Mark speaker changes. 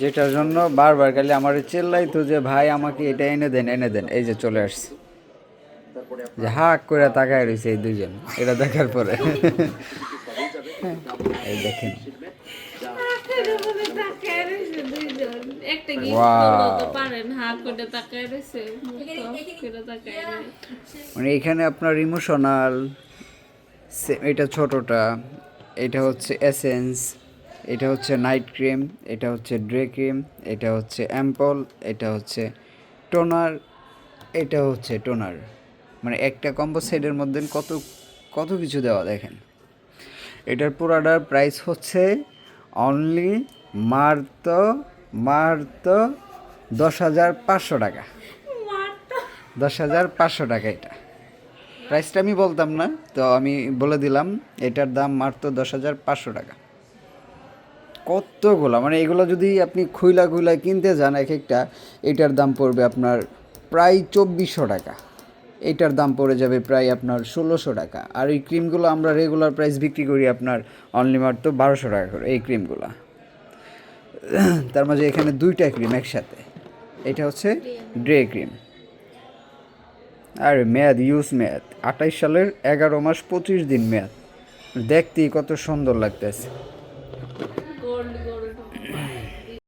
Speaker 1: যেটার জন্য বারবার খালি আমার চেল্লাইতো যে ভাই আমাকে এটা এনে দেন এনে দেন। এই যে চলে আসছে, যে হাক করে তাকায় রয়েছে এই দুইজন এটা দেখার পরে। এই দেখেন,
Speaker 2: হাতের উপরে তাকায় রয়েছে দুইজন। একটা গিফট করলো তো
Speaker 1: ওয়াও।
Speaker 2: পারেন, হাত করে তাকায় রয়েছে, মুখ অফ করে তাকায় নাই।
Speaker 1: মানে এখানে আপনার ইমোশনাল, এটা ছোটটা, এটা হচ্ছে এসেন্স, এটা হচ্ছে নাইট ক্রিম, এটা হচ্ছে ড্রে ক্রিম, এটা হচ্ছে অ্যাম্পল, এটা হচ্ছে টোনার, এটা হচ্ছে টোনার। মানে একটা কম্বো সেটের মধ্যে কত কত কিছু দেওয়া দেখেন। এটার পুরাটার প্রাইস হচ্ছে অনলি মাত্র মাত্র 10,500 টাকা।
Speaker 2: মারতো।
Speaker 1: 10,500 টাকা এটা প্রাইসটা আমি বলতাম না, তো আমি বলে দিলাম এটার দাম মাত্র 10,500 টাকা। কতগুলো, মানে এগুলো যদি আপনি খুইলা খুইলা কিনতে যান এক একটা, এটার দাম পড়বে আপনার প্রায় 2,400 টাকা। এইটার দাম পড়ে যাবে প্রায় আপনার 1,600 টাকা। আর এই ক্রিমগুলো আমরা রেগুলার প্রাইস বিক্রি করি আপনার অনলি মাত্র 1,200 টাকা করে এই ক্রিমগুলো। তার মাঝে এখানে দুইটা ক্রিম একসাথে, এটা হচ্ছে ড্রে ক্রিম। আর মেয়াদ ইউজ মেয়াদ 28 সালের 11 মাস 25 দিন মেয়াদ। দেখতেই কত সুন্দর লাগতেছে।
Speaker 2: গোল্ড